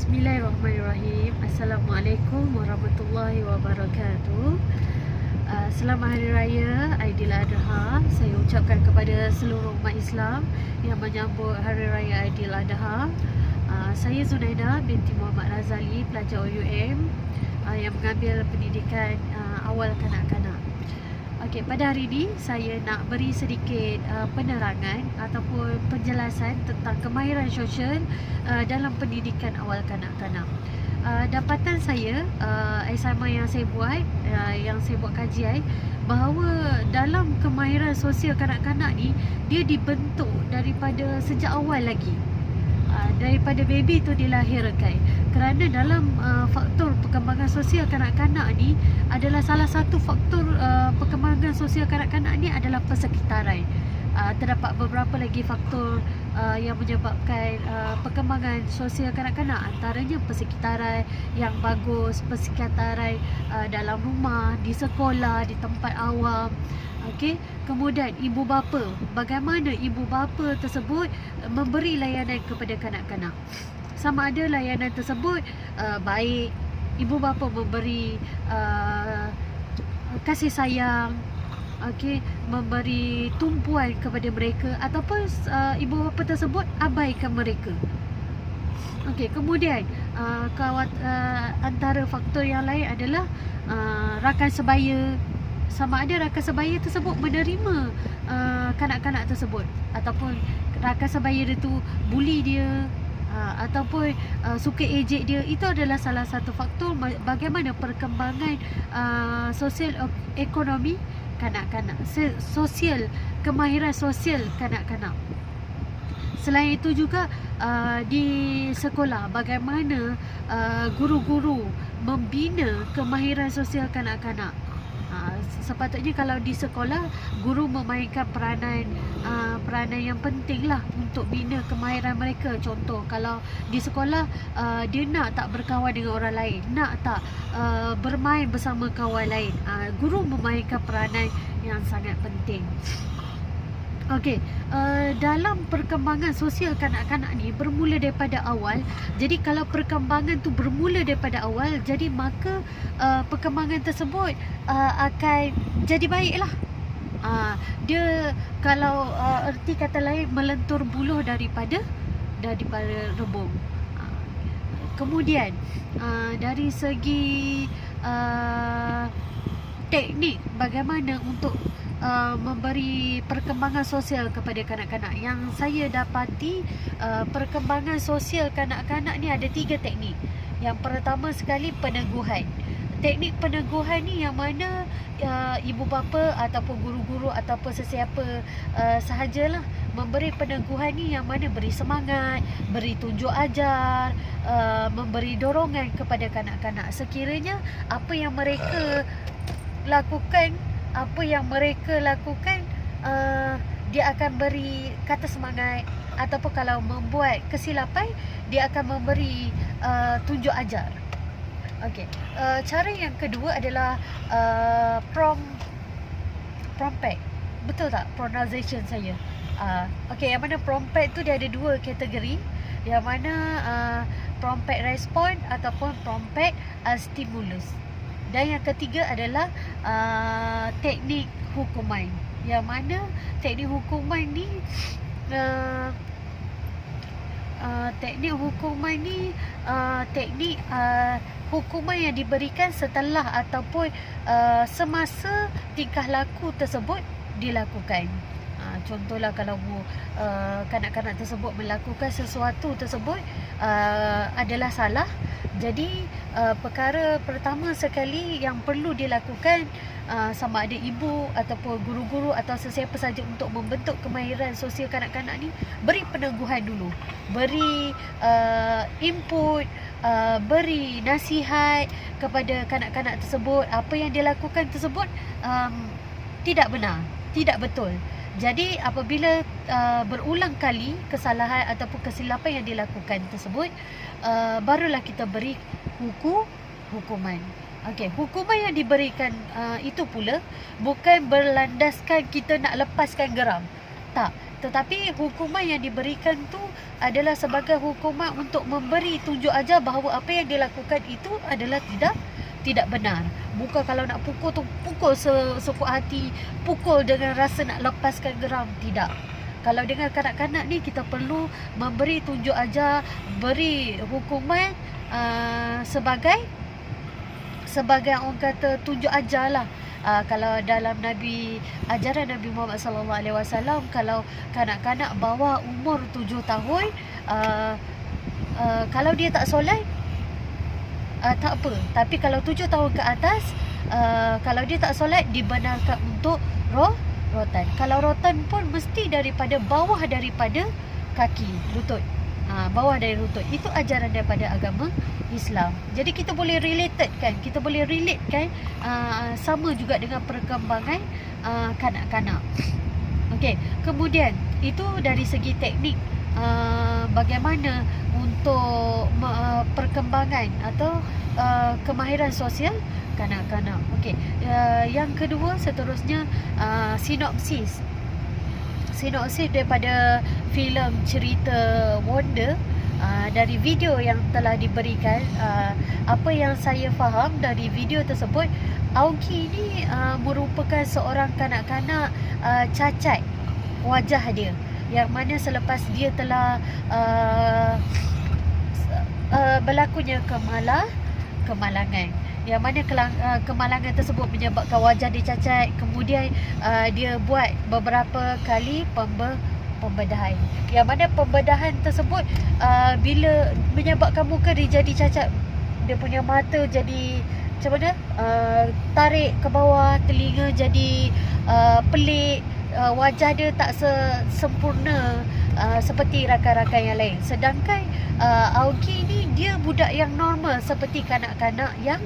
Bismillahirrahmanirrahim. Assalamualaikum warahmatullahi wabarakatuh. Selamat Hari Raya Aidiladha. Saya ucapkan kepada seluruh umat Islam yang menyambut Hari Raya Aidiladha. Saya Zunaida binti Muhammad Razali, pelajar OUM yang mengambil pendidikan awal kanak-kanak. Okey, pada hari ini saya nak beri sedikit penerangan ataupun penjelasan tentang kemahiran sosial dalam pendidikan awal kanak-kanak. Dapatan saya, assignment yang saya buat kajian, bahawa dalam kemahiran sosial kanak-kanak ni, dia dibentuk daripada sejak awal lagi. Daripada baby tu dilahirkan, kerana dalam faktor perkembangan sosial kanak-kanak ni adalah salah satu faktor perkembangan sosial kanak-kanak ni adalah persekitaran. Terdapat beberapa lagi faktor yang menyebabkan perkembangan sosial kanak-kanak, antaranya persekitaran yang bagus, persekitaran dalam rumah, di sekolah, di tempat awam. Okey, kemudian ibu bapa, bagaimana ibu bapa tersebut memberi layanan kepada kanak-kanak. Sama ada layanan tersebut baik, ibu bapa memberi kasih sayang, okey, memberi tumpuan kepada mereka, ataupun ibu bapa tersebut abaikan mereka. Okey, kemudian antara faktor yang lain adalah rakan sebaya. Sama ada rakan sebaya tersebut menerima kanak-kanak tersebut, ataupun rakan sebaya dia tu bully dia, ataupun suka ejek dia. Itu adalah salah satu faktor bagaimana perkembangan sosial ekonomi kanak-kanak, kemahiran sosial kanak-kanak. Selain itu juga di sekolah, bagaimana guru-guru membina kemahiran sosial kanak-kanak. Sepatutnya kalau di sekolah, guru memainkan peranan yang penting lah untuk bina kemahiran mereka. Contoh, kalau di sekolah dia nak tak berkawan dengan orang lain, nak tak bermain bersama kawan lain, guru memainkan peranan yang sangat penting. Okey, dalam perkembangan sosial kanak-kanak ni bermula daripada awal. Jadi kalau perkembangan tu bermula daripada awal, jadi maka perkembangan tersebut akan jadi baiklah. Dia kalau erti kata lain, melentur buluh daripada rebung. Kemudian dari segi teknik bagaimana untuk memberi perkembangan sosial kepada kanak-kanak, yang saya dapati perkembangan sosial kanak-kanak ni ada 3 teknik. Yang pertama sekali, peneguhan. Teknik peneguhan ni yang mana ibu bapa ataupun guru-guru ataupun sesiapa sahajalah memberi peneguhan ni, yang mana beri semangat, beri tunjuk ajar, memberi dorongan kepada kanak-kanak. Sekiranya apa yang mereka lakukan, dia akan beri kata semangat, ataupun kalau membuat kesilapan, dia akan memberi tunjuk ajar. Okey, cara yang kedua adalah prompt. Betul tak pronunciation saya? Okey, yang mana prompt tu dia ada 2 kategori, yang mana prompt respon ataupun prompt stimulus. Dan yang ketiga adalah teknik hukuman, yang mana teknik hukuman ni teknik hukuman yang diberikan setelah ataupun semasa tingkah laku tersebut dilakukan. Contohlah, kalau kanak-kanak tersebut melakukan sesuatu tersebut adalah salah, jadi perkara pertama sekali yang perlu dilakukan, sama ada ibu ataupun guru-guru atau sesiapa saja untuk membentuk kemahiran sosial kanak-kanak ni, beri peneguhan dulu, beri input, beri nasihat kepada kanak-kanak tersebut. Apa yang dilakukan tersebut tidak benar, tidak betul. Jadi apabila berulang kali kesalahan ataupun kesilapan yang dilakukan tersebut, barulah kita beri hukuman. Okey, hukuman yang diberikan itu pula bukan berlandaskan kita nak lepaskan geram. Tak, Tetapi hukuman yang diberikan tu adalah sebagai hukuman untuk memberi tunjuk ajar bahawa apa yang dilakukan itu adalah tidak benar. Bukan kalau nak pukul tu pukul sekuat hati, pukul dengan rasa nak lepaskan geram, tidak. Kalau dengan kanak-kanak ni kita perlu memberi tunjuk ajar, beri hukuman sebagai orang kata tunjuk ajar lah. Kalau dalam ajaran Nabi Muhammad SAW, kalau kanak-kanak bawah umur 7 tahun, kalau dia tak solat, tak apa. Tapi kalau 7 tahun ke atas, kalau dia tak solat, dibenarkan untuk rotan. Kalau rotan pun mesti daripada bawah daripada kaki, lutut. Bawah dari lutut. Itu ajaran daripada agama Islam. Jadi kita boleh relate kan, sama juga dengan perkembangan kanak-kanak. Okey, kemudian itu dari segi teknik bagaimana untuk perkembangan atau kemahiran sosial kanak-kanak. Okey, yang kedua seterusnya sinopsis daripada filem cerita Wonder. Dari video yang telah diberikan, apa yang saya faham dari video tersebut, Aogi ni merupakan seorang kanak-kanak cacat wajah dia, yang mana selepas dia telah berlakunya kemalangan, yang mana kemalangan tersebut menyebabkan wajah dia cacat. Kemudian dia buat beberapa kali pembedahan, yang mana pembedahan tersebut bila menyebabkan muka dia jadi cacat, dia punya mata jadi macam mana, tarik ke bawah, telinga jadi pelik, wajah dia tak sempurna seperti rakan-rakan yang lain. Sedangkan Aogi ni dia budak yang normal seperti kanak-kanak yang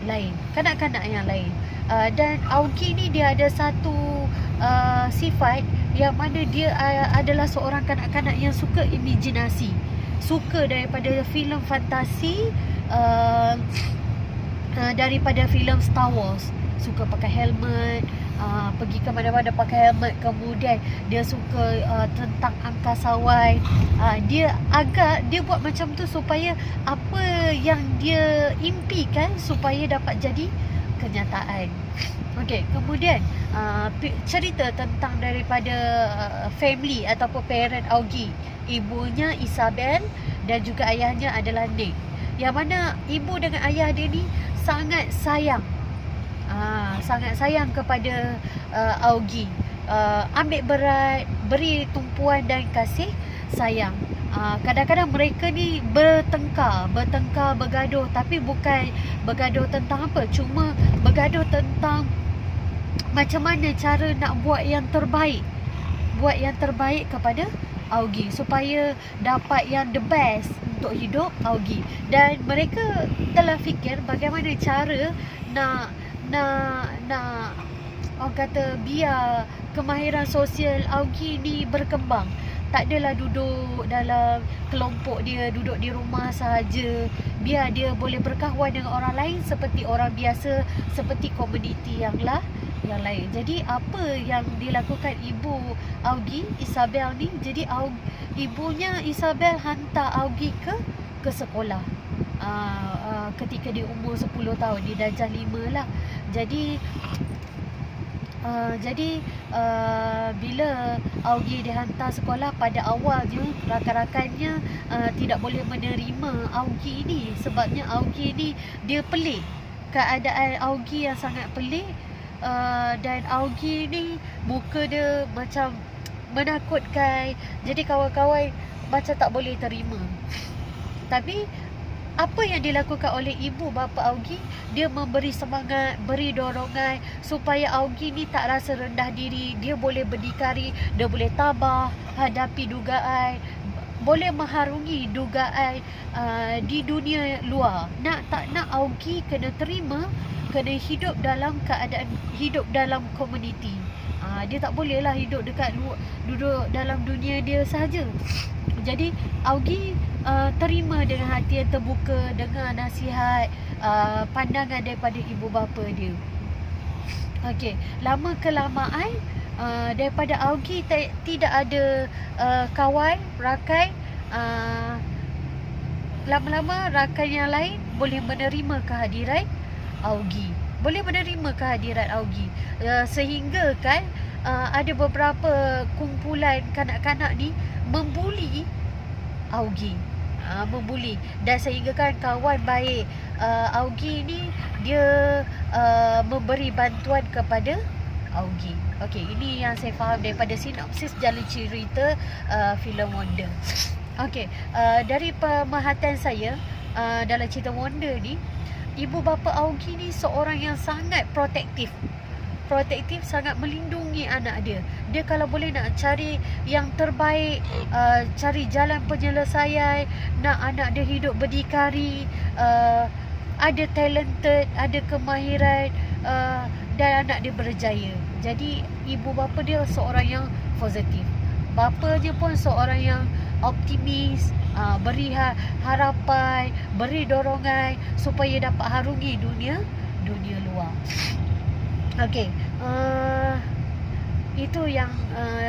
lain. Dan Aogi ni dia ada satu sifat yang mana dia adalah seorang kanak-kanak yang suka imajinasi, suka daripada filem fantasi, daripada filem Star Wars. Suka pakai helmet, pergi ke mana-mana pakai helmet. Kemudian dia suka tentang angkasawan. Dia buat macam tu supaya apa yang dia impikan supaya dapat jadi kenyataan. Okey, kemudian cerita tentang daripada family ataupun parent Aogi. Ibunya Isabel dan juga ayahnya adalah Nick. Yang mana ibu dengan ayah dia ni sangat sayang kepada Aogi. Ambil berat, beri tumpuan dan kasih sayang. Kadang-kadang mereka ni bertengkar, bergaduh, tapi bukan bergaduh tentang apa, cuma bergaduh tentang macam mana cara nak buat yang terbaik kepada Aogi supaya dapat yang the best untuk hidup Aogi. Dan mereka telah fikir bagaimana cara nak orang kata biar kemahiran sosial Aogi ni berkembang. Tak adalah duduk dalam kelompok dia, duduk di rumah sahaja. Biar dia boleh berkawan dengan orang lain seperti orang biasa, seperti komuniti yang lain. Jadi apa yang dilakukan ibu Aogi, Isabel ni, jadi ibunya Isabel hantar Aogi ke sekolah. Ketika dia umur 10 tahun, dia darjah 5 lah. Jadi bila Aogi dihantar sekolah, pada awalnya rakan-rakannya tidak boleh menerima Aogi ni. Sebabnya Aogi ni dia pelik. Keadaan Aogi yang sangat pelik, dan Aogi ni muka dia macam menakutkan. Jadi kawan-kawan macam tak boleh terima. Tapi apa yang dilakukan oleh ibu bapa Aogi, dia memberi semangat, beri dorongan supaya Aogi ni tak rasa rendah diri. Dia boleh berdikari, dia boleh tabah hadapi dugaan, boleh mengharungi dugaan di dunia luar. Nak tak nak, Aogi kena terima, kena hidup dalam keadaan hidup dalam komuniti. Dia tak boleh lah hidup duduk dalam dunia dia sahaja. Jadi Aogi terima dengan hati yang terbuka, dengan nasihat, pandangan daripada ibu bapa dia. Okey, lama kelamaan daripada Augie tidak ada kawan, rakan. Lama-lama rakan yang lain boleh menerima kehadiran Augie. Sehingga kan ada beberapa kumpulan kanak-kanak ni membuli Augie. Membuli, dan sehingga kan kawan baik Augie ni dia memberi bantuan kepada Augie. Okey, ini yang saya faham daripada sinopsis jalan cerita filem Wonder. Okey, dari pemerhatian saya dalam cerita Wonder ni, ibu bapa Augie ni seorang yang sangat protektif, sangat melindungi anak dia. Dia kalau boleh nak cari yang terbaik, cari jalan penyelesaian, nak anak dia hidup berdikari, ada talented, ada kemahiran, dan anak dia berjaya. Jadi ibu bapa dia seorang yang positif. Bapanya pun seorang yang optimis, beri harapan, beri dorongan supaya dapat harungi dunia luar. Okey, itu yang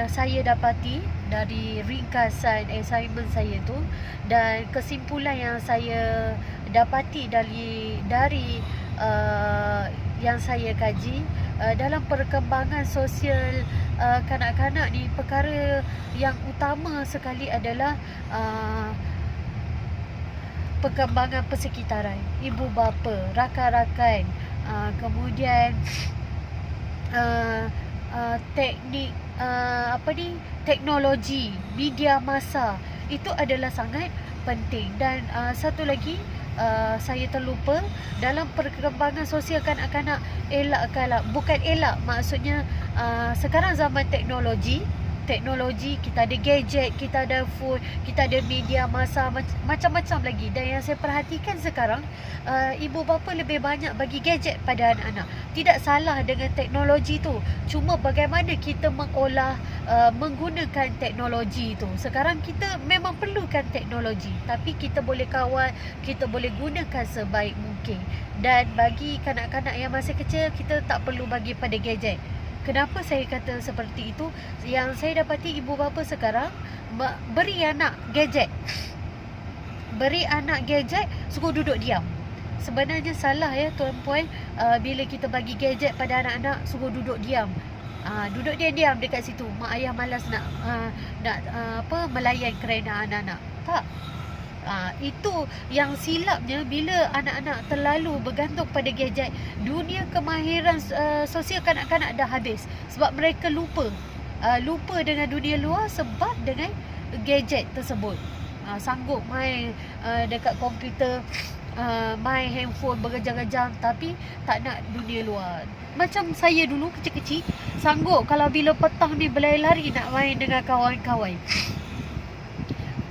saya dapati dari ringkasan assignment saya tu, dan kesimpulan yang saya dapati dari yang saya kaji dalam perkembangan sosial kanak-kanak ni, perkara yang utama sekali adalah perkembangan persekitaran, ibu bapa, rakan-rakan, kemudian teknologi, media masa, itu adalah sangat penting. Dan satu lagi, saya terlupa, dalam perkembangan sosial kanak-kanak, bukan elak, maksudnya sekarang zaman teknologi, kita ada gadget, kita ada phone, kita ada media masa, macam-macam lagi. Dan yang saya perhatikan sekarang, ibu bapa lebih banyak bagi gadget pada anak-anak. Tidak salah dengan teknologi tu, cuma bagaimana kita mengolah, menggunakan teknologi tu. Sekarang kita memang perlukan teknologi, tapi kita boleh kawal, kita boleh gunakan sebaik mungkin. Dan bagi kanak-kanak yang masih kecil, kita tak perlu bagi pada gadget. Kenapa saya kata seperti itu? Yang saya dapati ibu bapa sekarang beri anak gadget, suruh duduk diam. Sebenarnya salah ya tuan-puan, bila kita bagi gadget pada anak-anak, suruh duduk diam. Duduk diam dekat situ. Mak ayah malas nak melayan kerana anak-anak. Tak. Itu yang silapnya bila anak-anak terlalu bergantung pada gadget. Dunia kemahiran sosial kanak-kanak dah habis, sebab mereka lupa dengan dunia luar sebab dengan gadget tersebut. Sanggup main dekat komputer, main handphone berjam-jam, tapi tak nak dunia luar. Macam saya dulu kecil-kecil, sanggup kalau bila petang ni berlari-lari nak main dengan kawan-kawan,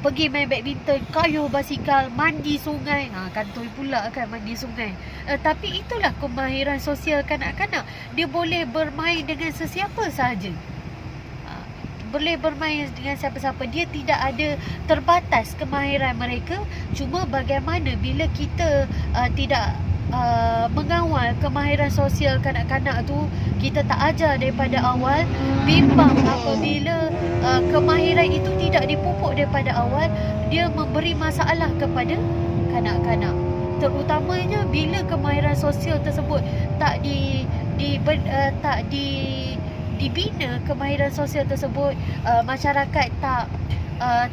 pergi main badminton, kayuh basikal, mandi sungai. Kantoi pula kan mandi sungai. Tapi itulah kemahiran sosial kanak-kanak. Dia boleh bermain dengan sesiapa sahaja. Boleh bermain dengan siapa-siapa. Dia tidak ada terbatas kemahiran mereka. Cuma bagaimana bila kita tidak mengawal kemahiran sosial kanak-kanak tu, kita tak ajar daripada awal, bimbang apabila kemahiran itu tidak dipupuk daripada awal, dia memberi masalah kepada kanak-kanak. Terutamanya bila kemahiran sosial tersebut tak dibina kemahiran sosial tersebut, masyarakat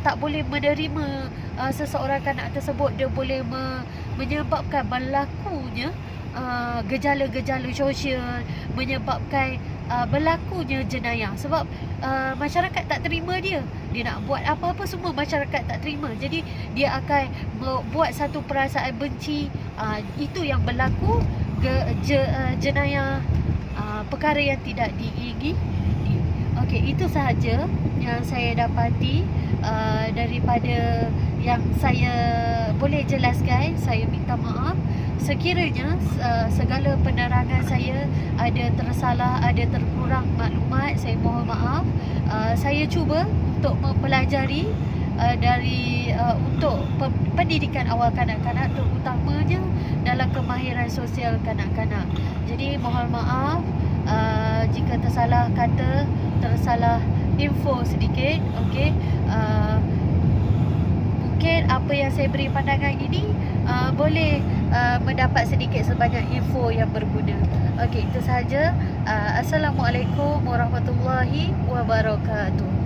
tak boleh menerima seseorang kanak tersebut. Dia boleh menyebabkan berlakunya gejala-gejala sosial, menyebabkan berlakunya jenayah. Sebab masyarakat tak terima dia nak buat apa-apa, semua masyarakat tak terima. Jadi dia akan buat satu perasaan benci. Itu yang berlaku, jenayah, perkara yang tidak diingini. Okey, itu sahaja yang saya dapati daripada yang saya boleh jelaskan. Saya minta maaf sekiranya segala penerangan saya ada tersalah, ada terkurang maklumat. Saya mohon maaf. Saya cuba untuk mempelajari untuk pendidikan awal kanak-kanak, terutamanya dalam kemahiran sosial kanak-kanak. Jadi mohon maaf jika tersalah kata, tersalah info sedikit, okey. Mungkin apa yang saya beri pandangan ini boleh mendapat sedikit sebanyak info yang berguna. Okey, itu sahaja. Assalamualaikum warahmatullahi wabarakatuh.